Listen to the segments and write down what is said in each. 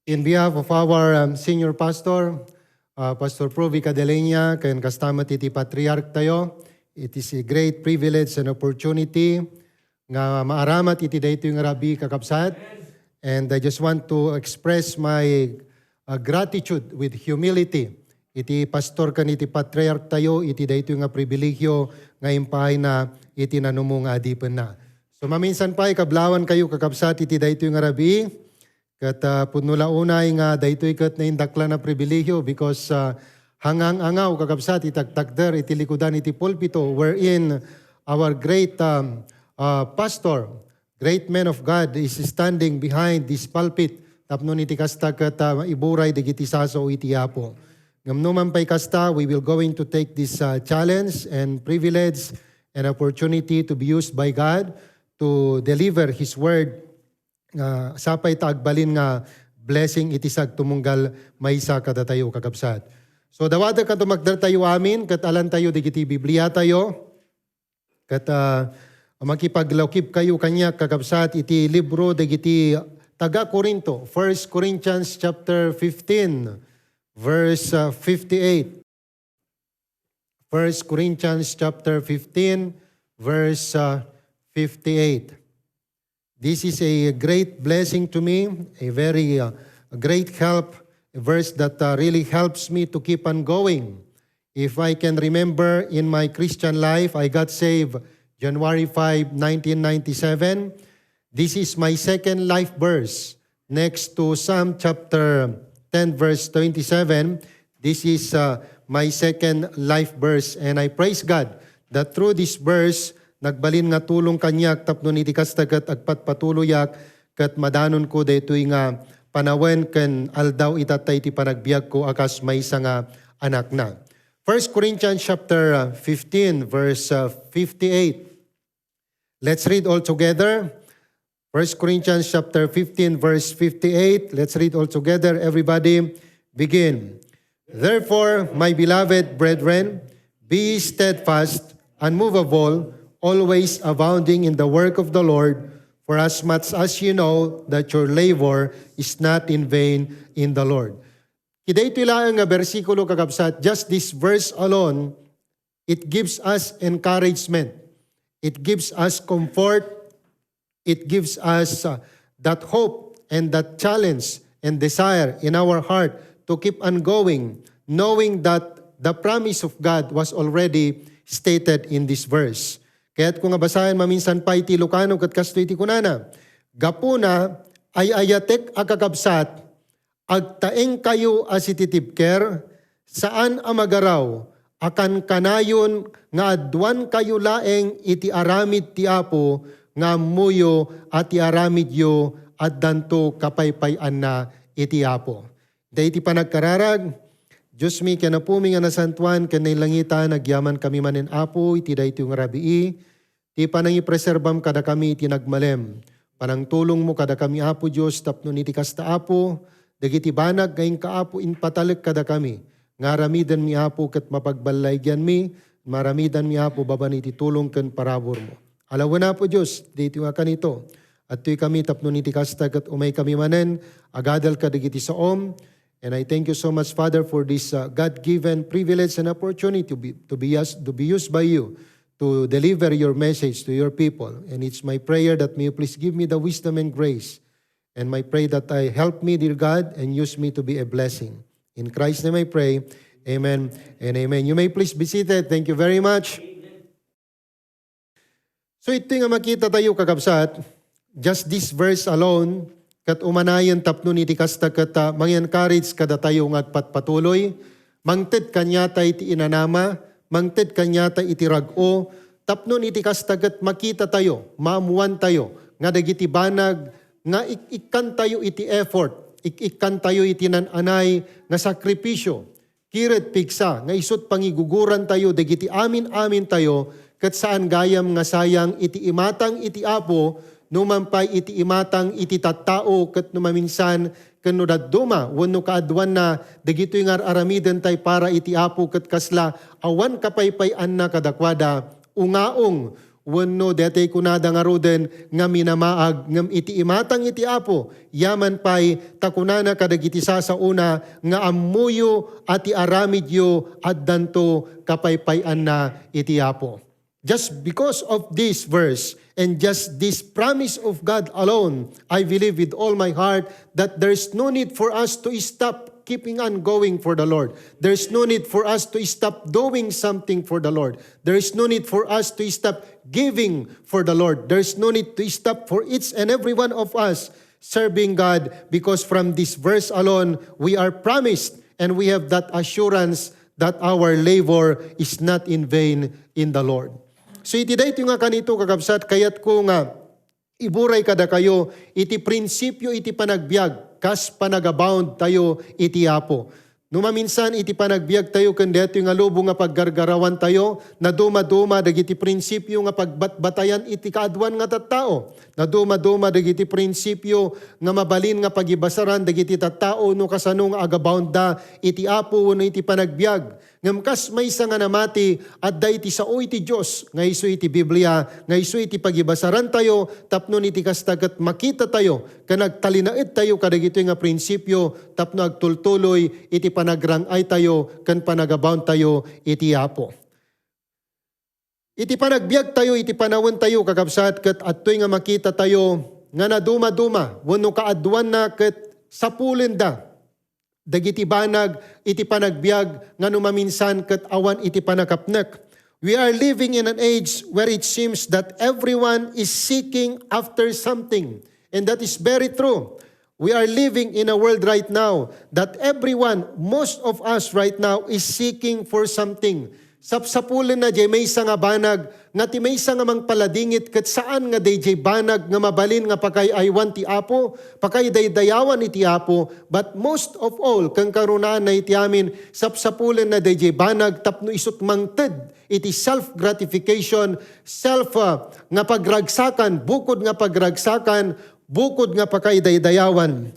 In behalf of our senior pastor, Pastor Provi Cadeleña, kayan kasama iti Patriarch tayo, it is a great privilege and opportunity nga maaramat iti dayto yung Rabbi kakabsat. And I just want to express my gratitude with humility. Iti pastor kan iti Patriarch tayo, iti dayto yung pribilegyo nga impahay na iti nanumong adipen na. So maminsan pa ikablawan kayo kakabsat iti dayto yung Rabbi. Kat punula unay nga daytoy kat na indakla na pribilegyo because hangang angaw kakabsat itagtagder iti likudan iti pulpito wherein our great pastor, great man of God is standing behind this pulpit tapno iti kasta kat iburay digiti saso iti apo. Ngamnuman pay kasta, we will going to take this challenge and privilege and opportunity to be used by God to deliver His word. Sapay taagbalin nga blessing itisag tumunggal maysa kada tayo kakabsat. So dawada ka tumagdar tayo amin, kat alan tayo digiti Biblia tayo, kat makipaglawkip kayo kanya kakabsat iti libro digiti taga Corinto, 1 Corinthians chapter 15, verse 58. 1 Corinthians chapter 15, verse 58. This is a great blessing to me, a very great help, a verse that really helps me to keep on going. If I can remember in my Christian life, I got saved January 5, 1997. This is my second life verse. Next to Psalm chapter 10, verse 27, this is my second life verse. And I praise God that through this verse, nagbalin nga tulong kanyak tapno iti kastagat agpatpatuloyak kat madanon ko daytoy nga panawen ken aldaw itatay ti panagbiag ko akas maysa nga anak na. 1 Corinthians chapter 15 verse 58. Let's read all together. 1 Corinthians chapter 15 verse 58. Let's read all together. Everybody begin. Therefore, my beloved brethren, be steadfast, unmovable, always abounding in the work of the Lord, for as much as you know that your labor is not in vain in the Lord. Ito lang nga versikulo kakabsat, just this verse alone, it gives us encouragement. It gives us comfort. It gives us that hope and that challenge and desire in our heart to keep on going, knowing that the promise of God was already stated in this verse. Kaya't kung abasahin maminsan pa iti Lucano kat kasto iti kunana, gapuna ay ayatek akakabsat, agtaeng kayo as ititibker, saan amagaraw, akan kanayon nga adwan kayo laeng iti aramid ti Apo, nga muyo at ti aramid yo at danto kapaypayan na iti Apo. Dahil iti panagkararag, Diyos mi kanapumi nga nasantuan kanay langitan nagyaman kami manen Apo iti dayto nga rabii ti panangi preserbam kada kami iti nagmalem panang tulong mo kada kami Apo Dios tapno iti kasta Apo dagiti banag ngayong kaapo inpatalek kada kami ngaramidan mi Apo ket mapagbalaygan mi maramidan mi Apo baban iti tulong ken parabor mo. Alawan na po Dios dito nga kanito at tuy kami tapno iti kasta ket umay kami manen agadal ka dagiti saom. And I thank you so much, Father, for this God-given privilege and opportunity to be used by you to deliver your message to your people. And it's my prayer that may you please give me the wisdom and grace. And my prayer that I help me, dear God, and use me to be a blessing. In Christ's name I pray. Amen and amen. You may please be seated. Thank you very much. So ito nga makita tayo kakabsat, just this verse alone, kat umanayan tapno iti kasta kat mang-encourage kada tayo nga patpatuloy, mangted kanyata iti inanama, mangted kanyata iti rag-o, tapno iti kasta kat makita tayo, maamuan tayo, nga dagiti banag, nga ikan tayo iti effort, ikan tayo iti nananay, nga sakripisyo, kiret pigsa, nga isut pangiguguran tayo, dagiti amin-amin tayo, kat saan gayam nga sayang iti imatang iti Apo, numampay iti imatang iti tattao ket numaminsan ken no dadduma wenno kaadwan na dagitoy nga aramiden tay para iti Apo ket kasla awan kapaypayan na kadakwada ungaong wenno dete kunada nga ruden nga minamaag ngam iti imatang iti Apo yaman pay takunana kadagiti sa una nga ammuyo at iaramidyo addanto kapaypayan na iti Apo. Just because of this verse and just this promise of God alone, I believe with all my heart that there's no need for us to stop keeping on going for the Lord. There's no need for us to stop doing something for the Lord. There is no need for us to stop giving for the Lord. There's no need to stop for each and every one of us serving God, because from this verse alone, we are promised and we have that assurance that our labor is not in vain in the Lord. So iti dayto nga kanito kakabsat, kayat ko nga iburay kada kayo iti prinsipyo iti panagbiag kas panagabound tayo iti Apo. Numaminsan iti panagbiag tayo ken dayto nga lubo nga paggargarawan tayo na duma-duma dagiti prinsipyo nga pagbatbatayan iti kaadwan nga tattao. Na duma-duma dagiti prinsipyo nga mabalin nga pagibasaran dagiti tattao no kasano nga agabound da iti Apo no iti panagbiag. Ngam kas maysa nga namati at da iti sao iti Dios nga isu iti Biblia nga isu iti pagibasaran tayo tapno iti kastagat makita tayo kanagtalinaed tayo kadagito nga prinsipyo tapno agtultuloy iti panagrangay tayo ken panagabound tayo iti Apo. Iti panagbiag tayo iti panawon tayo kakabsat ket adtoy nga makita tayo nga naduma-duma wenno kaadwan na ket sapulin da dagiti banag iti panagbiag nga numaminsan ket awan iti panakapnek. We are living in an age where it seems that everyone is seeking after something. And that is very true. We are living in a world right now that everyone, most of us right now is seeking for something. Sapsapulin na jay maysa nga banag nga ti maysa nga mangpaladingit ket saan nga DJ banag nga mabalin nga pakay aywan ti Apo, pakay daydayawan iti Apo, but most of all kang karunaan na iti amin sapsapulin na DJ banag tapno isut mangted iti self-gratification, nga pagragsakan, bukod nga pagragsakan, bukod nga pakay daydayawan.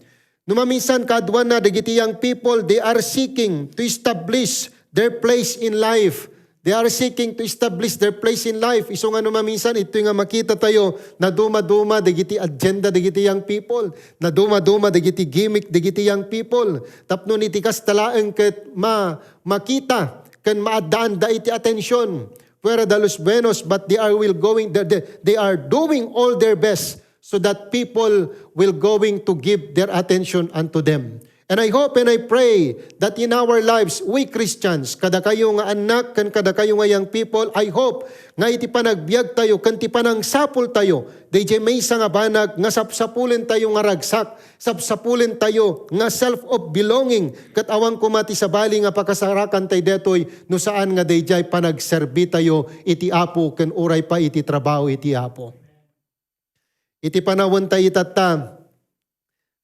Numaminsan kadwan na dagiti young people, they are seeking to establish their place in life. They are seeking to establish their place in life. Iso nga numaminsan, ito nga makita tayo na duma-duma dagiti agenda dagiti young people. Na duma-duma dagiti gimmick dagiti young people. Tapno iti kastalaeng ket makita ken maadaan da iti atensyon. Fuera de los buenos, but they are doing all their best so that people will going to give their attention unto them. And I hope and I pray that in our lives, we Christians, kada kayo nga anak, kan kada kayo nga young people, I hope nga iti panagbiag tayo, kan ti panang sapul tayo, DJ maysa nga banag, nga sapsapulin tayo nga ragsak, sapsapulin tayo nga self of belonging, kat awang kumati sa bali nga pakasarakan tayo detoy, no saan nga DJ panagserbi tayo, iti Apo, kan uray pa iti trabaho iti Apo. Iti panawon tayo itata,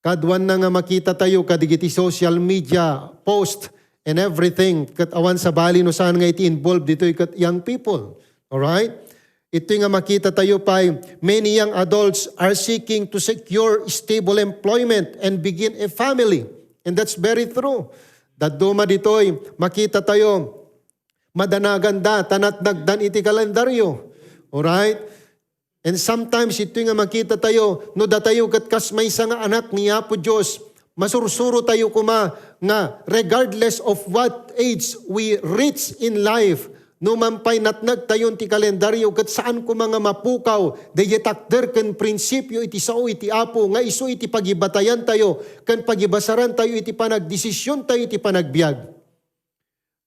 kadwan na nga makita tayo kadigiti social media post and everything kat awan sa bali no saan nga iti involved dito kat young people. Alright? Ito nga makita tayo pa, many young adults are seeking to secure stable employment and begin a family. And that's very true. Daduma ditoy, makita tayo, madanaganda, tanatnagdan iti kalendaryo. Alright? And sometimes ito nga makita tayo, no datayo kat kas maysa nga anak ni Apo Diyos, masursuro tayo kuma nga regardless of what age we reach in life, no mampay natnag tayon ti kalendaryo kat saan ko mga mapukaw, dahi takder ken prinsipyo iti sao iti Apo, nga iso iti pagibatayan tayo, ken pagibasaran tayo iti panagdesisyon tayo iti panagbiag.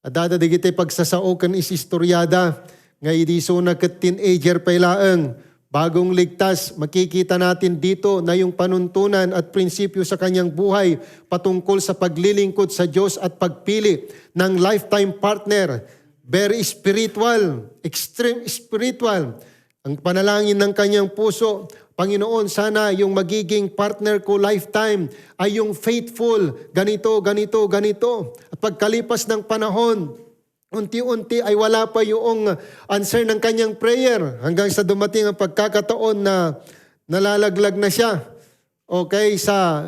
Adada digiti pagsasao ken isistoryada, nga idiso na ket teenager pailaeng, bagong ligtas, makikita natin dito na yung panuntunan at prinsipyo sa kanyang buhay patungkol sa paglilingkod sa Diyos at pagpili ng lifetime partner. Very spiritual, extreme spiritual. Ang panalangin ng kanyang puso, Panginoon, sana yung magiging partner ko lifetime ay yung faithful, ganito, ganito, ganito. At pagkalipas ng panahon, unti-unti ay wala pa yung answer ng kanyang prayer hanggang sa dumating ang pagkakataon na nalalaglag na siya. Okay, sa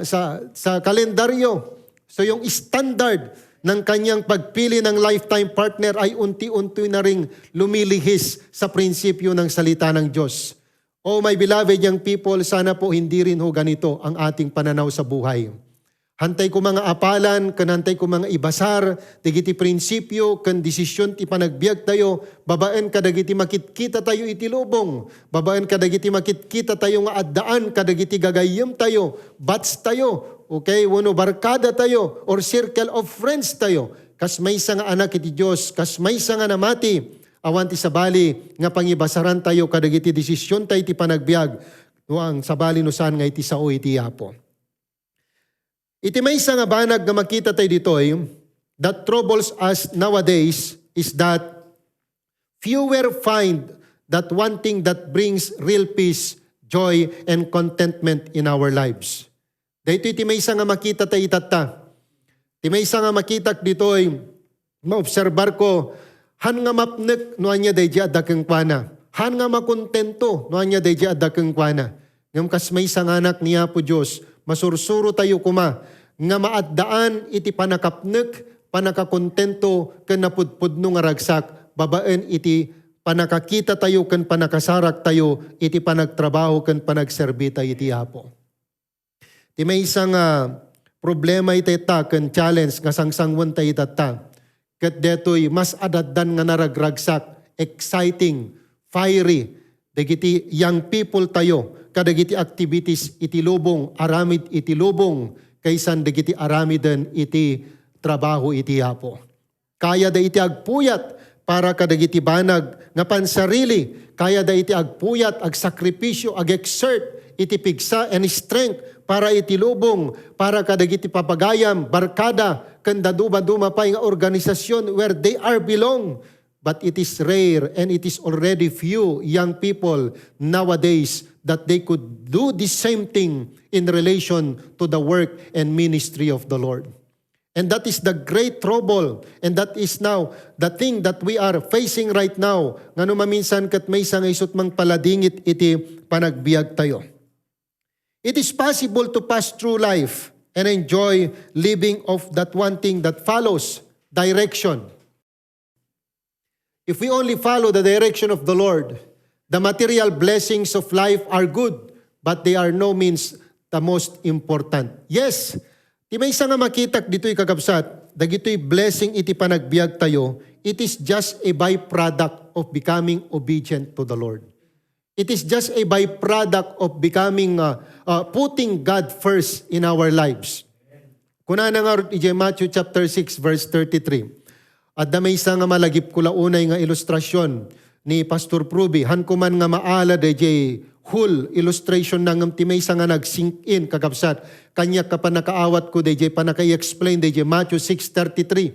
kalendaryo. So yung standard ng kanyang pagpili ng lifetime partner ay unti-unti na ring lumilihis sa prinsipyo ng salita ng Diyos. Oh my beloved young people, sana po hindi rin ho ganito ang ating pananaw sa buhay. Hantay ko mga apalan, kanantay ko mga ibasar, dagiti prinsipyo, kan desisyon ti panagbiag tayo, babaan kadagiti makitkita tayo iti lubong, babaan kadagiti makitkita tayo nga addaan, kadagiti gagayem tayo, bats tayo, okay, wano barkada tayo, or circle of friends tayo, kas may nga anak iti Diyos, kas may nga namati, awan ti sabali, nga pangibasaran tayo, kadagiti desisyon tayo iti panagbiag, ang sabali no saan nga iti sao iti yapo. Iti may nga banag nga makita tayo ditoy, that troubles us nowadays is that fewer find that one thing that brings real peace, joy, and contentment in our lives. Dito iti may nga makita tayo itata. Iti may nga makita ditoy, maobserbar ko, han nga mapnek no anya daydi adakeng kuana. Han nga makontento no anya daydi adakeng kuana. Ngam kas may nga anak niya po Diyos, masursuro tayo kuma, nga maaddaan iti panakapnek, panakakontento, ken napudpudno nga ragsak, babaen iti panakakita tayo, ken panakasarak tayo, iti panagtrabaho, ken panagserbi tayo iti Apo. Iti may isang problema iti ta, ken challenge, nga sangsangwan tayo itata. Ket detoy mas adaddan nga naragragsak, exciting, fiery, dagiti young people tayo, kadagiti activities iti lubong, aramid iti lubong, kaysan dagiti aramiden iti trabaho iti Apo. Kaya da iti agpuyat para kadagiti banag nga pansarili, kaya da iti agpuyat, agsakripisyo, ag-exert iti pigsa and strength para iti lubong, para kadagiti papagayam, barkada, kanda duma-duma pa nga organisasyon where they are belong. But it is rare and it is already few young people nowadays that they could do the same thing in relation to the work and ministry of the Lord. And that is the great trouble, and that is now the thing that we are facing right now. Ngano maminsan kat may isang isut mang paladingit iti panagbiag tayo. It is possible to pass through life and enjoy living of that one thing that follows direction. If we only follow the direction of the Lord, the material blessings of life are good, but they are no means the most important. Yes, di may isa nga makitak dito'y kakabsat, dagito'y blessing iti panagbiag tayo, it is just a byproduct of becoming obedient to the Lord. It is just a byproduct of becoming, putting God first in our lives. Kuna na nga iti Matthew chapter 6 verse 33. At damay isa nga malagip ko launay nga ilustrasyon ni Pastor Pruby. Han kuman nga maala DJ whole illustration na ngam timay isa nga nag-sink in kakabsat. Kanya ka pa nakaawat ko DJ pa naka-explain DJ Matthew 6:33.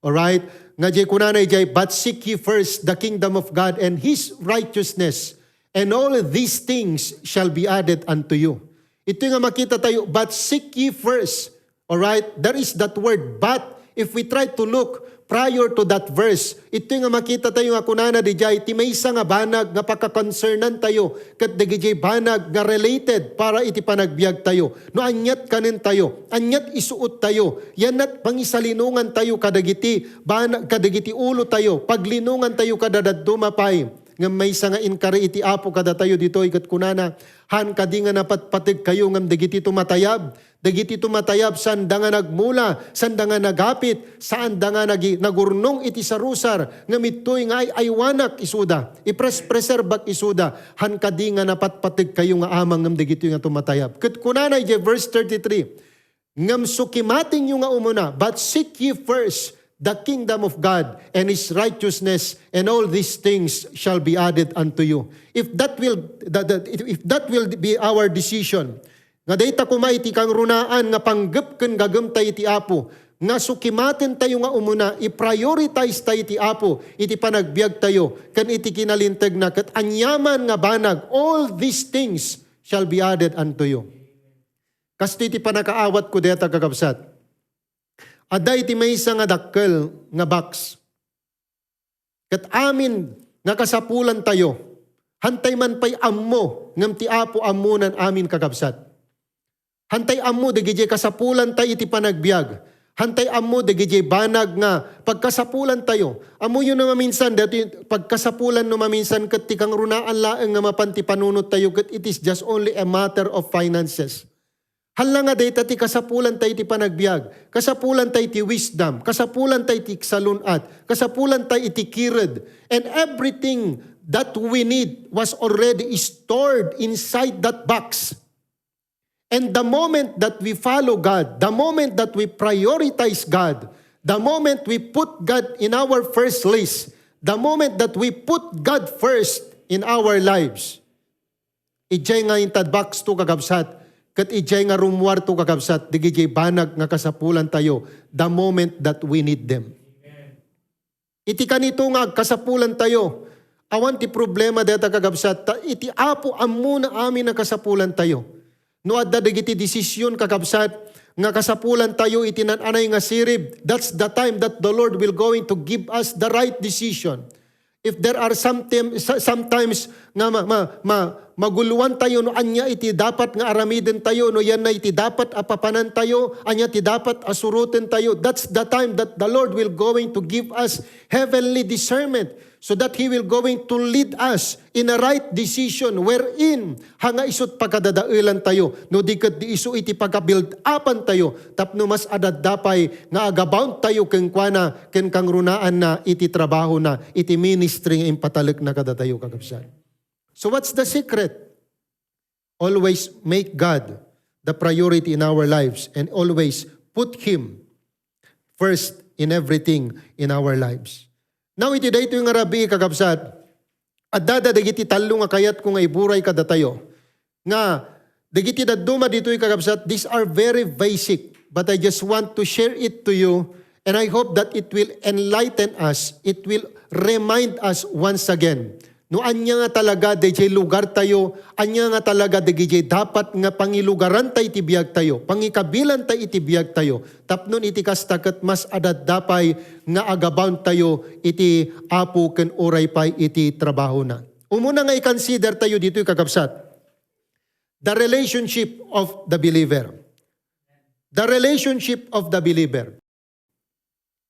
Alright? Nga DJ kunanay DJ, but seek ye first the kingdom of God and His righteousness, and all these things shall be added unto you. Ito nga makita tayo, but seek ye first. Alright? There is that word, but. If we try to look prior to that verse, ito nga makita tayo nga kunana di jay, ti may isa nga banag nga pagkakoncernan tayo, kat di jay banag nga related para iti panagbiag tayo. No anyat kanin tayo, anyat isuot tayo, yanat pangisalinungan tayo kadagiti, banag, kadagiti ulo tayo, paglinungan tayo kadadad dumapay, nga may isa nga inkari iti Apo kada tayo dito, ikat kunana, han kadi nga napatpatig kayo ngam dagiti tumatayab, dagiti tumatayab, sanda nga nagmula, sanda nga nagapit, sanda nga nagurnong iti sarusar, nga mitoy nga ay aywanak isuda, ipres-preserbak isuda, han kadi nga napatpatig kayo nga amang ngam dagiti nga tumatayab. Kat kunana, verse 33, ngam sukimating yung nga umuna, but seek ye first the kingdom of God and His righteousness, and all these things shall be added unto you. If that will be our decision, nga dayta kumaiti kang runaan nga panggep ken gagemtay iti Apo, nga sukimaten tayo nga umuna, i-prioritize tayo iti Apo, iti panagbiag tayo, ken iti kinalinteg na ket anyaman nga banag, all these things shall be added unto you. Kasti iti panakaawat ko deta kakabsat. Aday iti may isa nga dakkel nga box. Kat amin nga kasapulan tayo, hantay man pa'y ammo, ngam ti Apo amunan amin kakabsat. Hantay ammo, dagiti kasapulan tayo iti panagbiag. Hantay amo dagiti banag nga pagkasapulan tayo. Amo yun na maminsan dati pagkasapulan no maminsan ket ti kang runaan laeng nga mapanti panunot tayo ket it is just only a matter of finances. Hala nga dayta ti kasapulan tayo ti panagbiag, kasapulan tayo ti wisdom, kasapulan tayo ti salunat, kasapulan tayo iti kired, and everything that we need was already stored inside that box. And the moment that we follow God, the moment that we prioritize God, the moment we put God in our first list, the moment that we put God first in our lives, ijay nga intad box to kakabsat, kat ijay nga rumwar to kakabsat, digijay banag nga kasapulan tayo, the moment that we need them. Iti kanito nga kasapulan tayo, awan ti problema deta kakabsat, iti apo ammo na amin na kasapulan tayo. No adda dagiti desisyon kakabsat nga kasapulan tayo itinananay nga sirib. That's the time that the Lord will going to give us the right decision. If there are sometimes nga maguluan tayo no anya iti dapat nga aramiden tayo no yan na iti dapat apapanan tayo anya ti dapat asurutin tayo. That's the time that the Lord will going to give us heavenly discernment. So that He will going to lead us in a right decision wherein hanga isot pagkadadailan tayo. No di ket di isu iti pagka-build upan tayo. Tapno mas adadapay nga agabound tayo ken kuana ken kang runaan na iti trabaho na iti ministry nga impatalik na kada tayo kakabsat. So what's the secret? Always make God the priority in our lives and always put Him first in everything in our lives. Now iti dayto yung arabi kakabsat, at dada dagiti talo nga kayat kung ay buray kada tayo. Nga, dagiti daduma dito yung kakabsat, these are very basic, but I just want to share it to you, and I hope that it will enlighten us, it will remind us once again. No anya nga talaga DJ lugar tayo, anya nga talaga DJ dapat nga pangilugaran tayo iti biyag tayo, pangikabilan tayo iti biyag tayo. Tapnon iti kastaket mas adad dapay nga agabound tayo iti apo ken oray pay iti trabaho na. Umuna nga i-consider tayo dito kakabsat. The relationship of the believer. The relationship of the believer.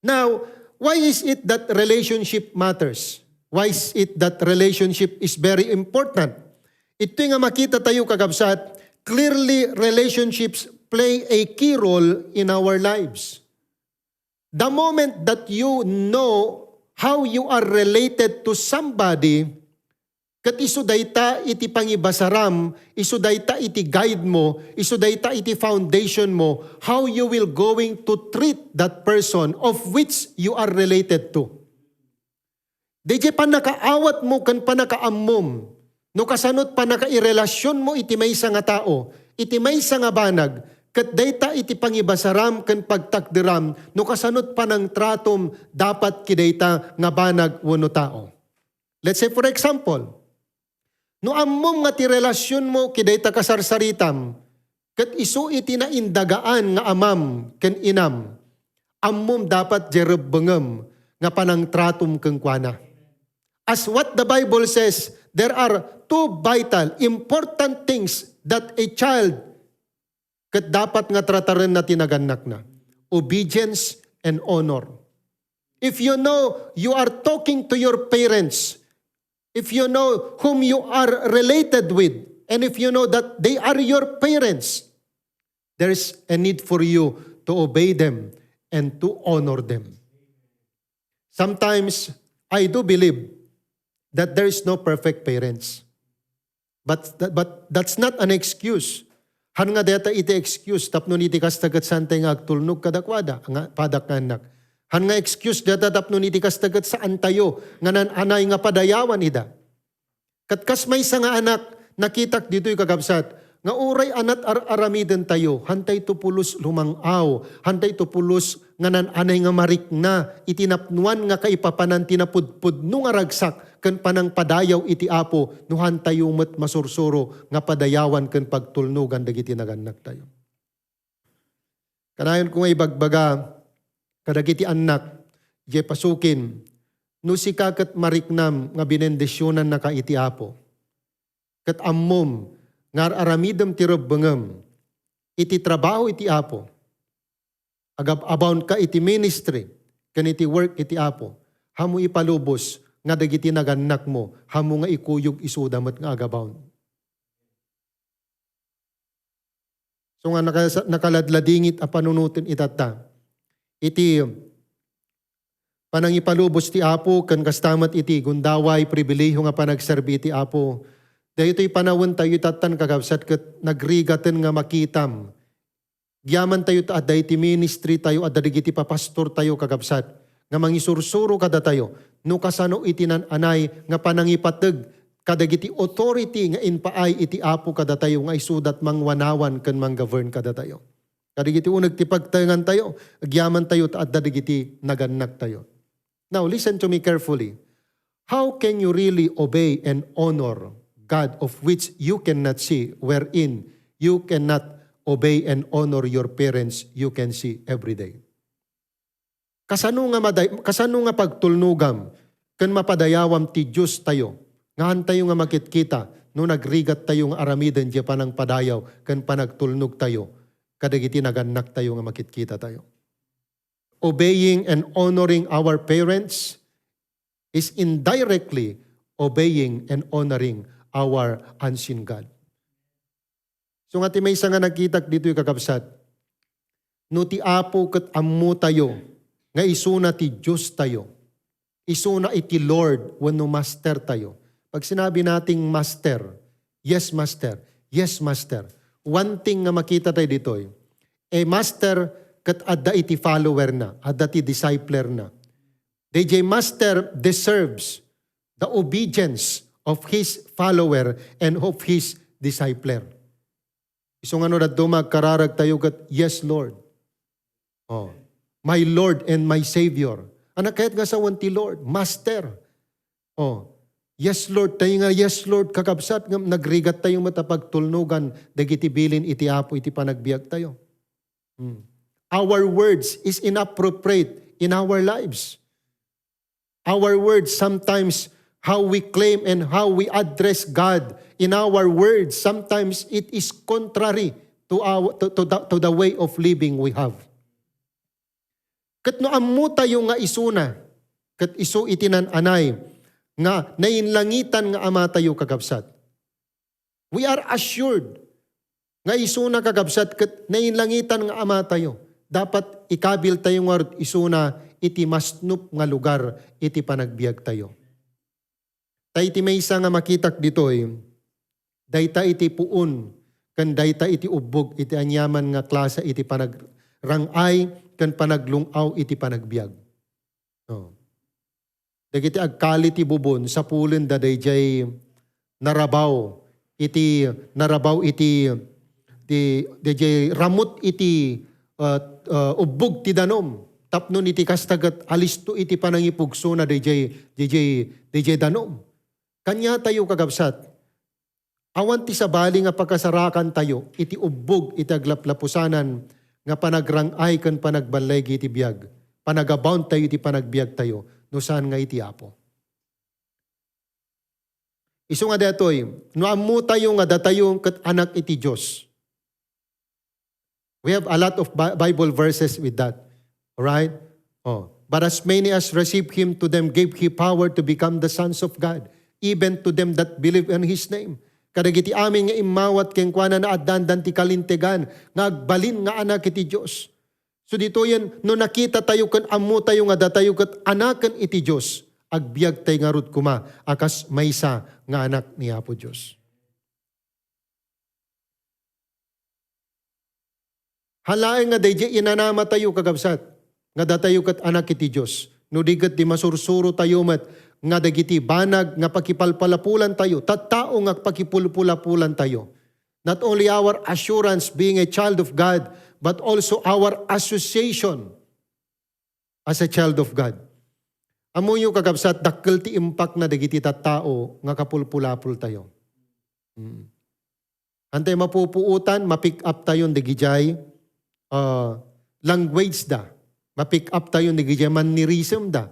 Now, why is it that relationship matters? Why is it that relationship is very important? Ito nga makita tayo kakabsat, clearly relationships play a key role in our lives. The moment that you know how you are related to somebody, kat isu dayta iti pangibasaram, isu dayta iti guide mo, isu dayta iti foundation mo, how you will going to treat that person of which you are related to. DJ panakaawat mo kan panakaammom, no kasanot panakairelasyon mo iti maysa nga tao, iti maysa nga banag, ket dayta iti pangibasaram ken pagtakdiram, no kasanot panang tratom dapat kidayta nga banag wenno tao. Let's say for example, no ammom nga ti relasyon mo kidayta kasarsaritam, ket isu iti naindagaan nga amam ken inam, ammom dapat jerebbengem nga panang tratom ken kuana. As what the Bible says, there are two vital, important things that a child kat dapat nga trataran na tinaganak na. Obedience and honor. If you know you are talking to your parents, if you know whom you are related with, and if you know that they are your parents, there is a need for you to obey them and to honor them. Sometimes, I do believe that there is no perfect parents. But that's not an excuse. Han nga deta iti excuse, tapno iti kastagat sante nga agtulnog kadakwada, nga padak nga anak. Han nga excuse deta tapno iti kastagat saan tayo, nga nananay nga padayawan ida. Katkas may sa nga anak, nakitak dito yung kakabsat, nga uray anat aramiden tayo, hantay tupulos lumangaw, hantay tupulos nga nananay nga marik na, itinapnuan nga kaipapanan tinapudpud nung aragsak, ken panang padayaw iti apo, no hantay umat masursuro, nga padayawan ken pagtulnugan dagiti naganak tayo. Kanayon kung ay bagbaga, kadagiti anak, di pasukin, no si kakat mariknam nga binendisyonan na ka iti apo, kat ammom, nga aramidem ti rebbengem, iti trabaho iti apo. Abound ka iti ministry, ken iti work iti Apo. Hamo ipalubos nga dagiti naganak mo, hamo nga ikuyog isudamat nga agabound. So nga nakaladladingit a panunutin itata. Iti panangipalubos ti Apo ken kastamat iti gundaway pribilehiyo nga panagserbi ti Apo. Dahito'y panawon tayo itatan kagabsat ket nagrigaten nga makitam. Giyaman tayo at dahi ministry tayo at dadigiti papastor tayo kagabsat. Nga mangisursuro kada tayo. No kasano itinan anay nga panangipateg kadagiti authority nga inpaay iti Apo kada tayo nga isudat mangwanawan ken manggovern kada tayo. Kadigiti uneg ti pagtaengan tayo, agyaman tayo at dadigiti naganak tayo. Now listen to me carefully. How can you really obey and honor God of which you cannot see, wherein you cannot obey and honor your parents you can see every day? Kasano nga pagtulnugam ken mapadayawam ti Dios tayo, ngahan tayo nga makitkita no nagrigat tayo nga aramiden di panang padayaw ken panagtulnog tayo, kadagiti naganak tayo nga makitkita tayo. Obeying and honoring our parents is indirectly obeying and honoring our unseen God. So nga ti may isa nga nagkitak dito yung kakabsat, no ti Apo ket ammo tayo, nga isuna ti Diyos tayo, isuna iti Lord wenno Master tayo. Pag sinabi nating Master, yes Master, yes Master, one thing nga makita tayo dito, Master ket adda iti follower na, adda ti discipler na. DJ Master deserves the obedience of his follower and of his discipler. Iso nga no dadto magkararag tayo ket yes Lord. Oh, my Lord and my Savior. Anak kahit nga sa wanti Lord, Master. Oh, yes Lord, tayo nga yes Lord kakabsat nga nagrigat tayong matapagtulnugan dagiti bilin iti Apo iti panagbiag tayo. Our words is inappropriate in our lives. Our words sometimes how we claim and how we address God in our words, sometimes it is contrary to the way of living we have. Ket no ammo tayo nga isuna, ket isu itinan anay, nga nainlangitan nga ama tayo kagabsat. We are assured nga isuna kagabsat ket nainlangitan nga ama tayo. Dapat ikabil tayo nga isuna iti masnup nga lugar iti panagbiag tayo. Tay iti maysa nga makitak ditoy, dayta iti puon, ken dayta iti ubog iti anyaman nga klase iti panagrangay ken panaglungaw iti panagbiag. Oh. Dagiti agkali ti bubon sa pulen da dayjay narabaw iti dayjay ramut iti ubog ti danom. Tapnon iti kastagat alisto iti panangipugso na dayjay danom. Kanya tayo kagabsat, awan ti sabali nga pagkasarakan tayo, iti ubog iti aglaplapusanan, nga panagrangay kan panagbalay iti biyag, panagabound tayo iti panagbiag tayo, no saan nga iti Apo. Isu nga datoy, no ammo tayo nga datayo ket anak iti Diyos. We have a lot of Bible verses with that. Alright? Oh. But as many as received Him, to them gave He power to become the sons of God, even to them that believe in His name. Kadagiti amin nga imawat keng kuana na addandan ti kalintegan, nga agbalin nga anak iti Diyos. So dito yan, no nakita tayo kan ammo tayo nga datayo kat anakan iti Diyos, agbiag tayo nga rut kuma, akas maysa nga anak ni Apo Diyos. Halaeng nga dayjay inanama tayo kagabsat, nga datayo kat anak iti Diyos. No digat di masursuro tayo met, nga dagiti banag nga pakipalpalapulan tayo, tattao nga pakipulpulapulan tayo. Not only our assurance being a child of God, but also our association as a child of God. Amo yung kagabsat, dakkel ti impact na dagiti tattao nga kapulpulapul tayo. Antay mapupuutan, mapick up tayo dagijay language da. Mapick up tayo dagijay mannerism da.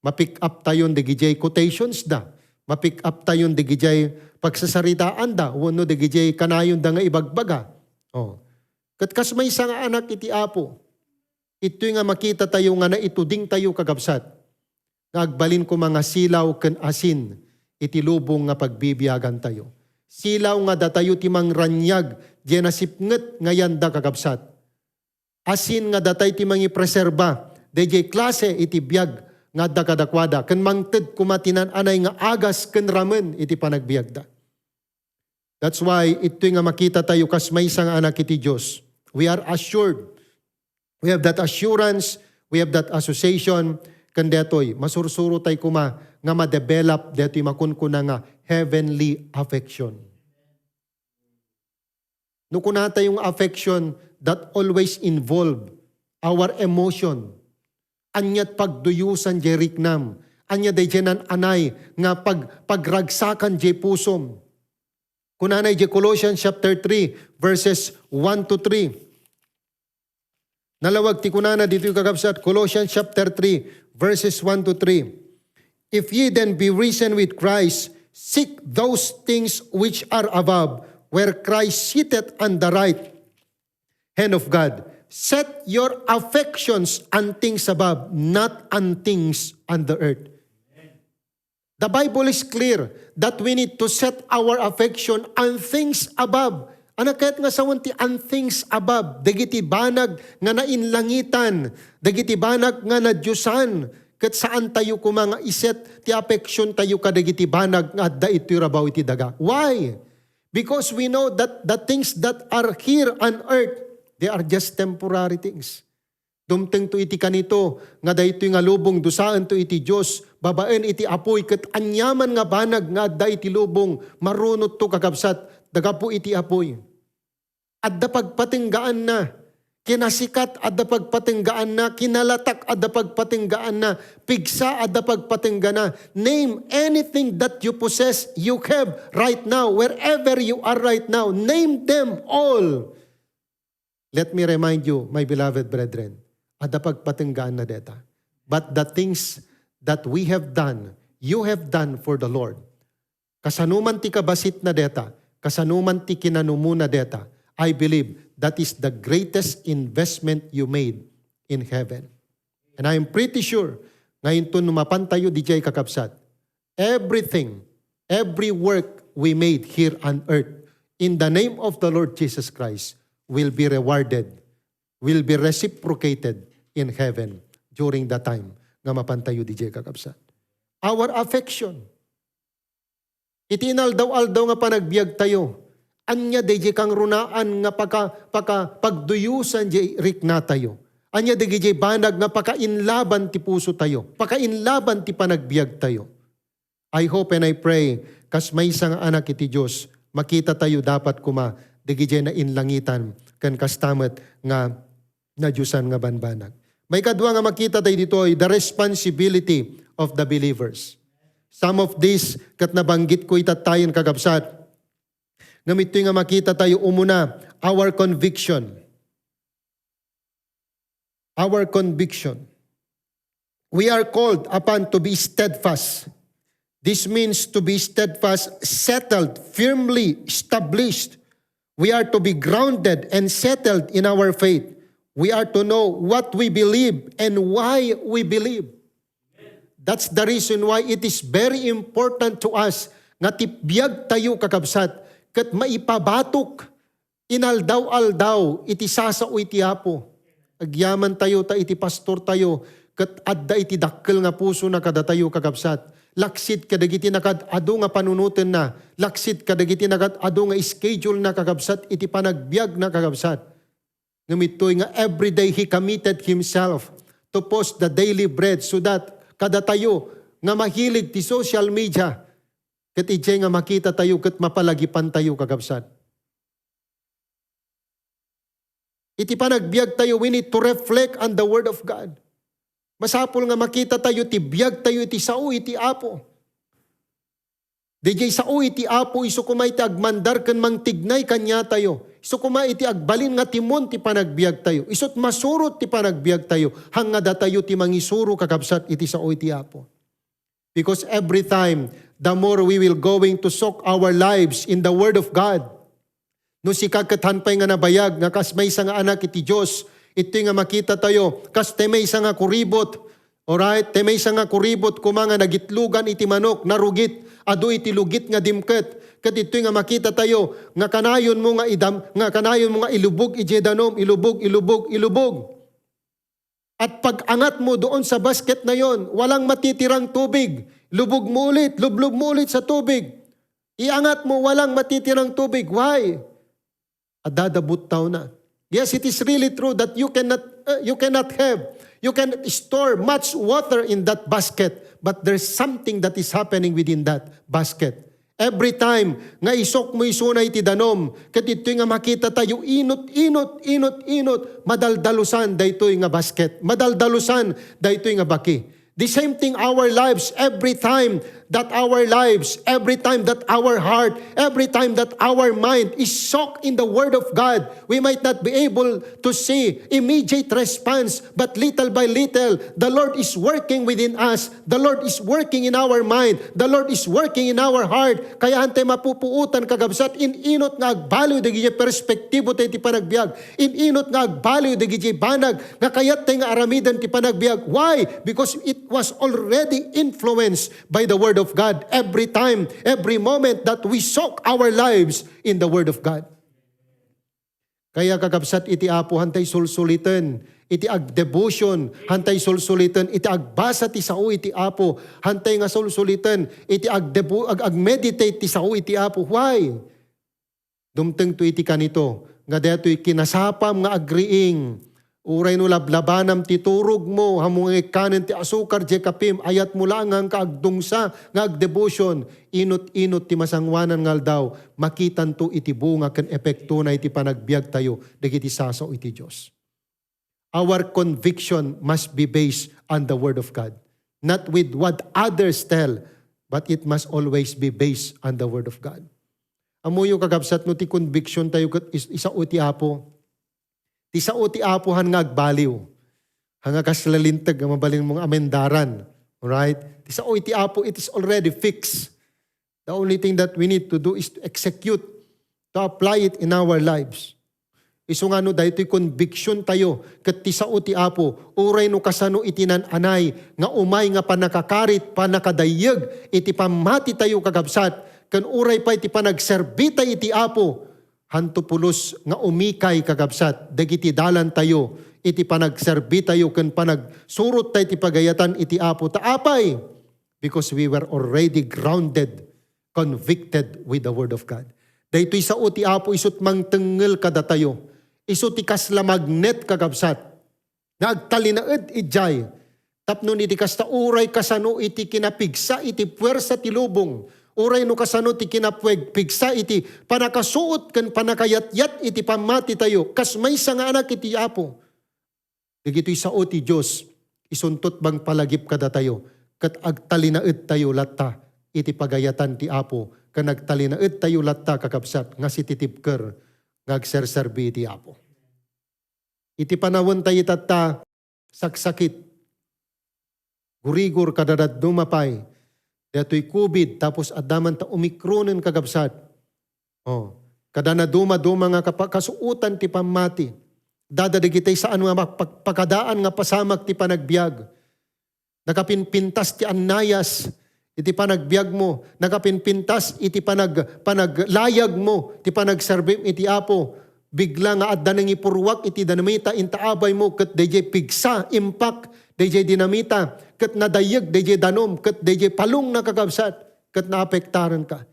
Mapick up tayo dagijay quotations da. Mapick up tayo dagijay pagsasaritaan da. Wano dagijay kanayon da nga ibagbaga. Oh. Kat kas may isang anak iti Apo. Ito nga makita tayo nga na ituding tayo kagabsat. Nagbalin ko mga silaw ken asin, iti lubong nga pagbibiyagan tayo. Silaw nga datayo timang ranyag, diyan nasipnget nga yanda kagabsat. Asin nga datay timang ipreserba, DJ klase iti biyag nga dakadakwada, ken mangted kumatinan anay nga agas ken ramen iti panagbiagda. That's why ito nga makita tayo kas may isang anak iti Diyos. We are assured. We have that assurance, we have that association, kan detoy, masursuro tayo kuma nga ma-develop detoy makunkuna nga heavenly affection. No kuna tayong affection that always involve our emotion. Anyat pagduyusan jay riknam. Anya day jenan anay nga pagragsakan jay pusom. Kunanay jay Colossians chapter 3 verses 1 to 3. Nalawag ti kunana dito yung kagabsat, Colossians chapter 3, verses 1 to 3. If ye then be risen with Christ, seek those things which are above, where Christ sitteth on the right hand of God. Set your affections on things above, not on things on the earth. The Bible is clear that we need to set our affection on things above. Anak kahit nga sawanti ang things above, dagiti banag nga nainlangitan, dagiti banag nga nadyusan, kat saan tayo kumanga iset, ti affection tayo kadagiti banag nga da iti rabaw iti daga. Why? Because we know that the things that are here on earth, they are just temporary things. Dumteng to iti kanito, nga da ito nga lubong, dusaan to iti Diyos, babaen iti apoy, kat anyaman nga banag nga da iti lubong, marunot to kakabsat, daga po iti apoy. At da pagpatinggaan na, kinasikat at da pagpatinggaan na, kinalatak at da pagpatinggaan na, pigsa at da pagpatinggaan na. Name anything that you possess, you have right now, wherever you are right now. Name them all. Let me remind you, my beloved brethren, at da pagpatinggaan na deta. But the things that we have done, you have done for the Lord. Kasanuman ti kabasit na deta, kasanuman ti kinanumu na deta, I believe that is the greatest investment you made in heaven. And I am pretty sure, ngayon to numapan tayo di jay kakabsat, everything, every work we made here on earth, in the name of the Lord Jesus Christ, will be rewarded, will be reciprocated in heaven during that time nga mapantayo di jay kakabsat. Our affection. Itinaldaw-aldaw nga panagbiag tayo. Anya DJ kang runaan nga pagduyusan jay rikna tayo. Anya DJ banag nga pakainlaban ti puso tayo. Pakainlaban ti panagbiag tayo. I hope and I pray kas may isang anak iti Diyos, makita tayo dapat kuma DJ na inlangitan kan kastamet nga na Diyosan nga banbanag. May kadwa nga makita tayo dito ay the responsibility of the believers. Some of this kat nabanggit ko itatayin kagabsat. Ngamit nga makita tayo umuna, our conviction. Our conviction. We are called upon to be steadfast. This means to be steadfast, settled, firmly established. We are to be grounded and settled in our faith. We are to know what we believe and why we believe. That's the reason why it is very important to us nga tipbyag tayo kakabsat kat maipabatok, inaldaw-aldaw, iti sasao iti apo. Agyaman tayo, ta iti pastor tayo, kat adda iti dakkel nga puso na kada tayo kakabsat. Laksit kadagiti nakad ado nga panunutin na, laksit kadagiti nakad ado nga schedule na kakabsat, iti panagbiag na kakabsat. Ngamitoy nga everyday he committed himself to post the daily bread so that kada tayo nga mahilig ti social media, kat ijay nga makita tayo, kat mapalagipan tayo kagabsat. Iti panagbiag tayo, we need to reflect on the Word of God. Masapol nga makita tayo, ti biag tayo, iti sao, iti apo. Dijay sao, iti apo, iso kumay ti agmandar kan mangtignay kanya tayo. Iso kumay iti agbalin nga timon ti panagbiag tayo. Isot masurot ti panagbiag tayo. Hangada tayo ti mangisuro kakabsat, iti sao, iti apo. Because every time, the more we will going to soak our lives in the Word of God. No si kakathanpay nga nabayag, nga kasmay sa nga anak iti Diyos, Ito nga makita tayo, kas temay isa nga kuribot, alright, temay isa nga kuribot, kumanga nagitlugan iti manok, narugit, adu iti lugit nga dimket. Kat ito nga makita tayo, nga kanayon mo nga idam, nga kanayon mo nga ilubog ije danom, ilubog. At pag angat mo doon sa basket na yon, walang matitirang tubig. Lubog mo ulit sa tubig. Iangat mo, walang matitirang tubig. Why? At dadabot tayo na. Yes, it is really true that you cannot store much water in that basket, but there's something that is happening within that basket. Every time nga isok mo isunay ti danom, ket ito'y nga makita tayo inot, madaldalusan daytoy nga basket, madaldalusan daytoy nga baki. The same thing our lives, every time that our heart, every time that our mind is soaked in the Word of God, we might not be able to see immediate response, but little by little, the Lord is working within us. The Lord is working in our mind. The Lord is working in our heart. Kaya hantay mapupuutan kagabsat, inot nga agbaliw dagiti perspektibo tayo ti panagbiag. Inot nga agbaliw dagiti banag, nga kayat tayo nga aramidan ti panagbiag. Why? Because it was already influenced by the Word of God every time, every moment that we soak our lives in the Word of God. Kaya kakabsat iti apo, hantay sulsulitan, iti ag-devotion, hantay sulsulitan, iti agbasa ti sao iti apo, hantay nga sulsulitan, iti ag-meditate ti sao iti apo. Why? Dumteng to iti kanito, nga deto'y kinasapam nga agriing, uray no lablabanam ti turog mo, hamong ikanin ti asukar, je kapim, ayat mo lang ang kaagdungsa, nga agdevotion, inot ti masangwanan ngal daw, makitan to iti bunga ken epekto na iti panagbiag tayo, dagiti sasaw iti Diyos. Our conviction must be based on the Word of God. Not with what others tell, but it must always be based on the Word of God. Amuyo kagabsat no ti conviction tayo ket isa uti apo, ti sao ti apuhan nga agbaliw. Hanga kaslalintag nga mabalin mong amendaran. Alright? Ti sao iti apo, it is already fixed. The only thing that we need to do is to execute, to apply it in our lives. Iso nga no, dahil ito'y conviction tayo, kat ti sao ti apo, uray no kasano itinananay, nga umay nga panakakarit, panakadayag, iti pamati tayo kagabsat, kan uray pa iti panagserbita iti apo, hanto pulos nga umikay kagabsat, dagiti dalan tayo, iti panagserbi tayo, ken panagsurot tayo iti pagayatan iti apo taapay, because we were already grounded, convicted with the Word of God. Daytoy sa uti apo isut mangtengel kada tayo, isut ikas la magnet kagabsat, nagtalinaed ijay, tapno iti kasta uray kasano iti kinapigsa iti puwersa ti lubong, uray no kasano ti kinapweg, pigsa iti panakasuot ken panakayatyat iti pamati tayo, kas may nga anak iti apo. Digito'y sao ti Diyos, isuntot bang palagip kada tayo, kat agtalinaed tayo latta, iti pagayatan ti apo, kan agtalinaed tayo latta kakabsat, nga si titipker, nga agserserbi iti apo. Iti panawon tayo tatta, saksakit, gurigur kadadad dumapay, dato'y COVID, tapos adaman ta omikronen kagabsat. Kada na duma nga kasuutan ti pamati. Dadadigitay saan nga pagkadaan nga pasamak ti panagbiag. Nakapinpintas ti annayas, iti panagbiag mo. Nakapinpintas iti panaglayag mo, ti panagserbim iti apo. Bigla nga adda nang ipurwak iti dinamita intaabay mo, ket DJ pigsa, impact, DJ dinamita, ket nadayag, DJ danom, ket DJ palong nakagabsat, ket naapektaran ka.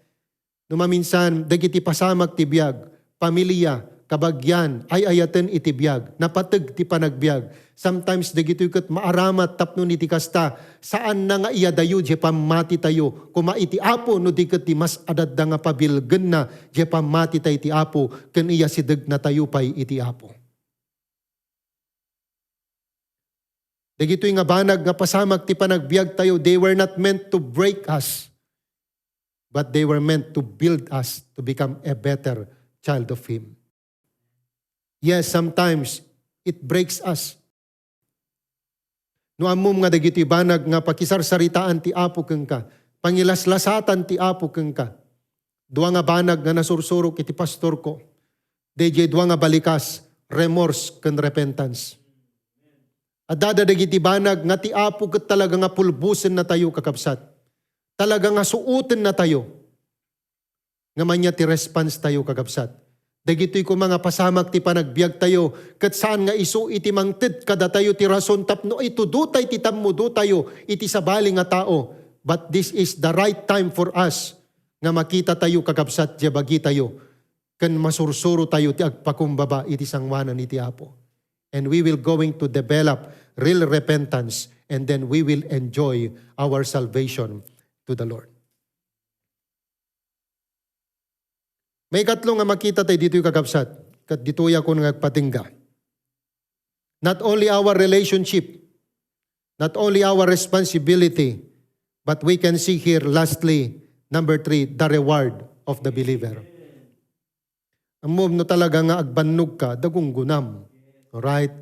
Numaminsan, dagiti pasamag ti biag, pamilya, kabagyan, ay ayaten iti biag, napateg ti panagbiag. Sometimes, dagiti ket maaramat tapno iti kasta, saan na nga iyadayo, je pamati tayo, kuma iti apo, no di ket ti mas adadda nga pabilgen na, je pamati tayo iti apo, ken iya sideg na tayo pay iti apo. Dagitoy nga banag nga pasamag ti panagbiag tayo, they were not meant to break us, but they were meant to build us to become a better child of Him. Yes, sometimes it breaks us. No amom nga dagitoy banag nga pakisarsaritaan ti apo keng ka, pangilaslasatan ti apo keng ka. Dua nga banag nga nasursurok iti pastor ko. DJ dua nga balikas, remorse ken repentance. Adda dagiti banag nga ti Apo ket talaga nga pulbusen na tayo kakabsat. Talaga nga suuten na tayo. Nga manya ti response tayo kakabsat. Dagitoy ko mga pasamak ti panagbiag tayo ket saan nga isu iti mangted kada tayo ti rason tapno ito dutay ti tammudo tayo iti sabali nga tao. But this is the right time for us nga makita tayo kakabsat ti bagi tayo ken masursuro tayo ti agpakumbaba iti sangwanan iti Apo. And we will going to develop real repentance and then we will enjoy our salvation to the Lord. May katlo nga makita tayo dito yung kakabsat. Kat dito ako nagpatingga. Not only our relationship, not only our responsibility, but we can see here lastly, number 3, the reward of the believer. Ang move no talaga nga agbannog ka, dagunggunam. Alright?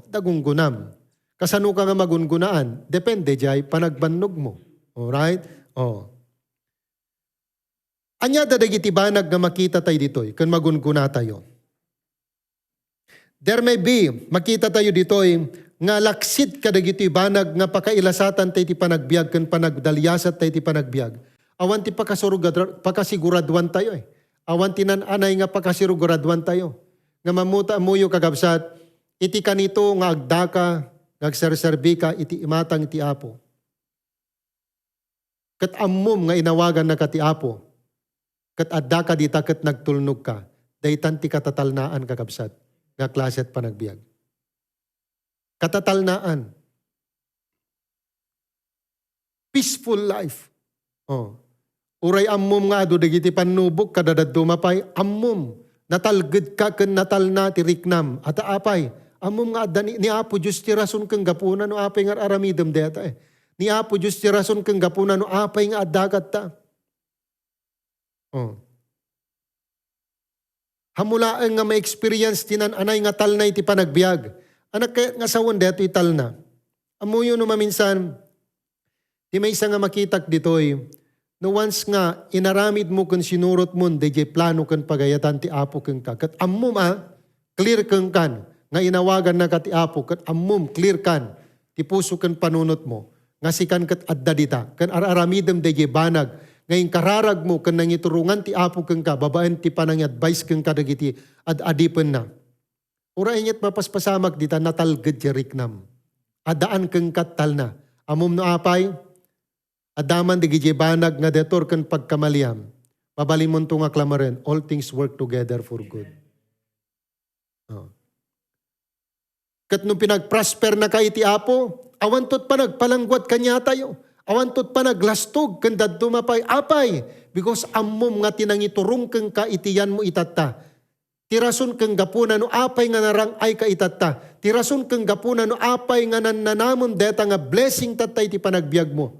Dagunggunam. Kasano ka nga magungunaan? Depende jay panagbannog mo. Alright? Anya dadagiti banag nga makita tayo ditoy, kan magunguna tayo. There may be, makita tayo ditoy, nga laksit kadagiti banag nga pakailasatan tayo ti panagbiag, kan panagdalyasat tayo ti panagbiag. Awan ti pakasiguraduan tayo Awan ti nananay nga pakasiguradwan tayo. Nga mamuta muyo kagabsat, iti kanito nga agdaka, ngagserserbi ka, iti imatang iti Apo. Kat ammum nga inawagan na ka ti Apo. Kat adda ka dita kat nagtulnog ka, daytan ti katatalnaan kakabsat, nga klaset panagbiag. Katatalnaan. Peaceful life. Uray ammum nga ado, dagiti panubok, kadadad dumapay, ammum. Natalgid ka ken natalna ti riknam, at apay. Ammum nga adda ni Apo Diyos ti rason kang gapuna no apay nga aramidem deta Ni Apo Diyos ti rason kang gapuna no apay nga addagat ta. Hamulaan nga ma-experience tinan anay nga talnay ti panagbiag. Anak kaya nga sawon deto italna. Amuyo no maminsan, ti may isa nga makitak ditoy, no once nga inaramid mo kung sinurot mo, DJ plano kang pagayatan ti Apo kang ka. Kat ammum clear kang kan, nga inawagan na ka ti Apo, kat ammum clear kan, ti puso kang panunot mo, nga sikan kat adda dita, kan araramidem DJ banag, ngayon kararag mo kan nangiturungan ti Apo kang ka, babaen ti panang-advise kang kadagiti ad adipen na. Ura inyat mapaspasamak dita natalged ti riknam. Adaan kang katal na. Amum no apay, adaman digiti banag nga detor kan pagkamaliam. Babalimon to nga klamaren, all things work together for good. Kat nung pinagprosper na ka iti Apo, awantot pa nagpalangguat kanya tayo. Awantot pa naglastog kandad dumapay apay because ammom nga tinangiturong kang ka itiyan mo itata. Tirason kang gapuna no apay nga narang ay ka itata. Tirason kang gapuna no apay nga nananamon deta nga blessing tatay ti panagbiag mo.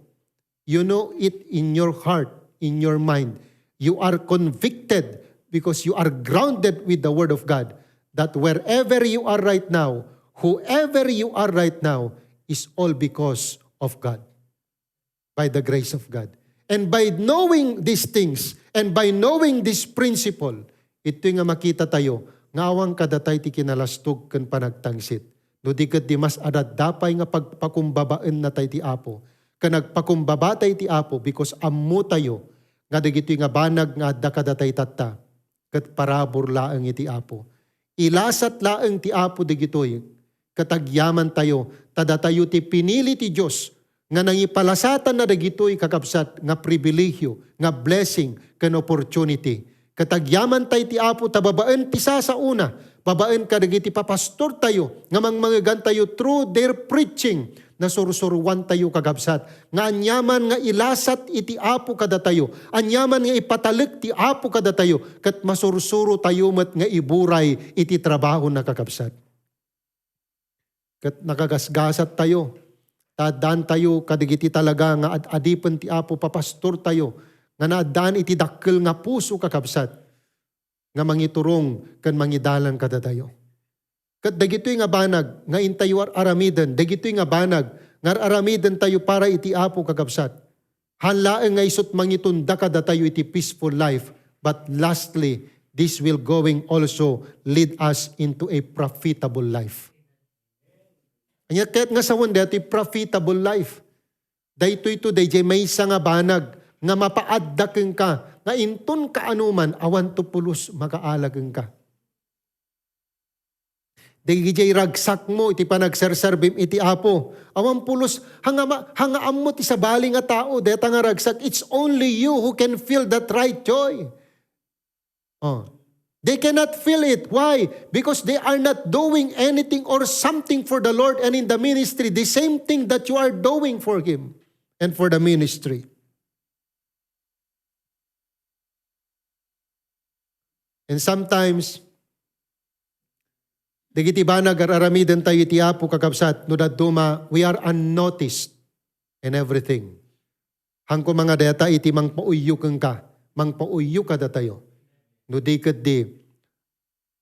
You know it in your heart, in your mind. You are convicted because you are grounded with the Word of God that wherever you are right now, whoever you are right now is all because of God. By the grace of God. And by knowing these things, and by knowing this principle, ito nga makita tayo, ngawang kadatay ti kinalastog ken panagtangsit. No di ket di mas adat dapay nga pagpakumbabaan na tayo ti Apo. Kanagpakumbaba tayo ti Apo because ammo tayo, nga dagiti nga banag nga adda kadatay tatta, ket parabor laeng iti Apo. Ilasat laeng ti Apo digitoy, katagyaman tayo, tada tayo ti pinili ti Diyos, nga nangipalasatan na dagitoy kakabsat nga pribilehyo, nga blessing, ken opportunity. Katagyaman tayo ti Apo, tababaen ti sa una, babaen ka dagiti papastor tayo, nga mangmangagan tayo through their preaching, na sursuruan tayo kakabsat. Nga anyaman nga ilasat iti Apo kada tayo, anyaman nga ipatalik ti Apo kada tayo, kat masursuro tayo met nga iburay iti trabaho na kakabsat. Kat nakagasgasat tayo, tadaan tayo, kadigiti talaga nga adipen ti Apo, papastor tayo, nga naadaan iti dakkel nga puso kakabsat, nga mangiturong kan mangidalan kada tayo. Kat dagitoy nga banag, nga intayo aramiden, dagitoy nga banag, nga aramiden tayo para iti Apo kakabsat. Hanlaeng nga isot mangitunda kada tayo iti peaceful life, but lastly, this will going also lead us into a profitable life. Anya kahit nga sa wanda, iti profitable life. Daytoy to dayjay may nga banag, nga mapaaddaken ka, nga intun ka anuman, awan to pulos makaalageng ka. Dayjay ragsak mo, iti panagserserbim iti apo. Awan pulos, hanga ammo ti sabali nga tao, deta nga ragsak, it's only you who can feel that right joy. They cannot feel it. Why? Because they are not doing anything or something for the Lord and in the ministry. The same thing that you are doing for Him and for the ministry. And sometimes, digiti ba nag-aramiden tayo iti apo kakabsat, no daduma, we are unnoticed in everything. Hangko mga data iti mangpauyukan ka, mangpauyuk ka datayo. No di kat di,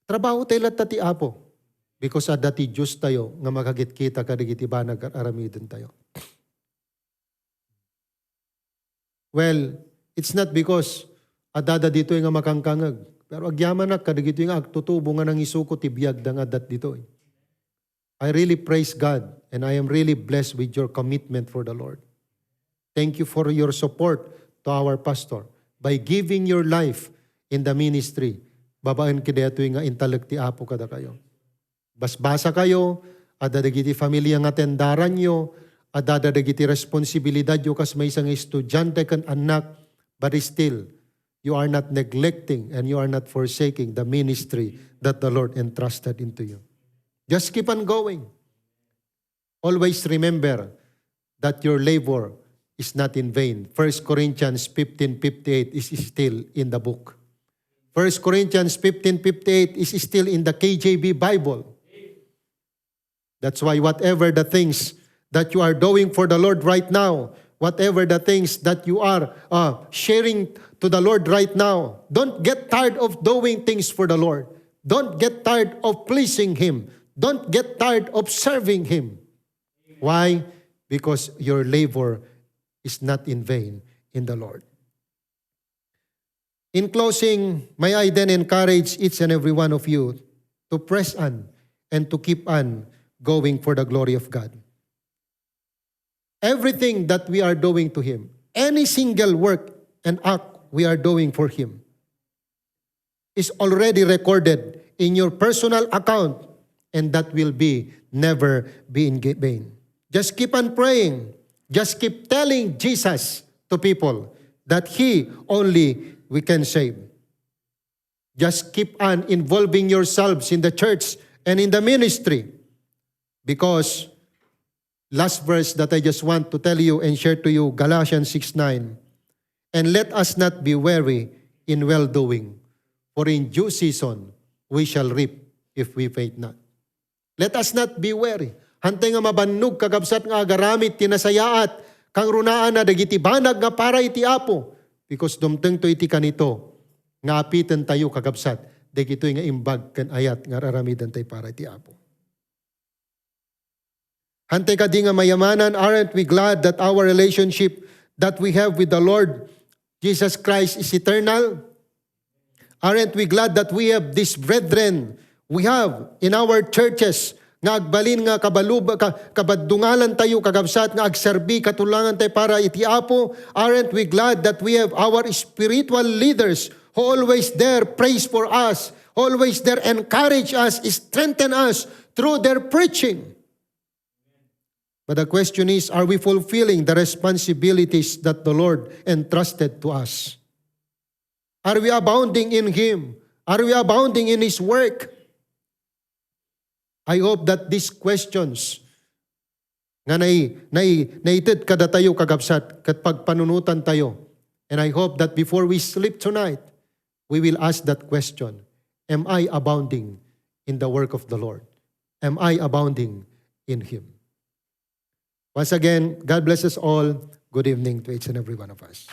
trabaho tayo lahat ti apo. Because at dati Diyos tayo, nga magagit kita kadigiti ba nag-aramiden tayo. Well, it's not because adada dito yung nga makangkangag. Pero agyaman na kadigito yung agtutubo nga nang isuko ti biyag da nga dat dito. I really praise God and I am really blessed with your commitment for the Lord. Thank you for your support to our pastor by giving your life in the ministry. Babaan kideto yung nga intalek ti apo kada kayo. Basbasa kayo, adadagiti familia nga tendaran nyo, adadagiti responsibilidad nyo kas may isang estudyante kan anak, but still, you are not neglecting and you are not forsaking the ministry that the Lord entrusted into you. Just keep on going. Always remember that your labor is not in vain. 1 Corinthians 15:58 is still in the book. 1 Corinthians 15:58 is still in the KJV Bible. That's why whatever the things that you are doing for the Lord right now, whatever the things that you are sharing to the Lord right now, don't get tired of doing things for the Lord. Don't get tired of pleasing Him. Don't get tired of serving Him. Why? Because your labor is not in vain in the Lord. In closing, may I then encourage each and every one of you to press on and to keep on going for the glory of God. Everything that we are doing to Him, any single work and act we are doing for Him, is already recorded in your personal account, and that will never be in vain. Just keep on praying. Just keep telling Jesus to people that He only we can save. Just keep on involving yourselves in the church and in the ministry. Because, last verse that I just want to tell you and share to you, Galatians 6:9. And let us not be weary in well-doing, for in due season we shall reap if we faint not. Let us not be weary. Hantay nga mabannog kagabsat nga agaramit tinasayaat, kang runaan na dagiti banag nga para iti apo. Because dumteng to iti kanito, nga apitan tayo kagabsat, dagitoy nga imbag kan ayat nga raramidan tayo para iti apo. Hantay ka di nga mayamanan, aren't we glad that our relationship that we have with the Lord Jesus Christ is eternal? Aren't we glad that we have these brethren we have in our churches nga agbalin nga kabadungalan tayo kagabsat nga agserbi katulangan tayo para iti apo? Aren't we glad that we have our spiritual leaders who always there praise for us, always there encourage us, strengthen us through their preaching? But the question is, are we fulfilling the responsibilities that the Lord entrusted to us? Are we abounding in Him? Are we abounding in His work? I hope that these questions nga naitid kada tayo kagabsat kat pagpanunutan tayo. And I hope that before we sleep tonight, we will ask that question. Am I abounding in the work of the Lord? Am I abounding in Him? Once again, God bless us all. Good evening to each and every one of us.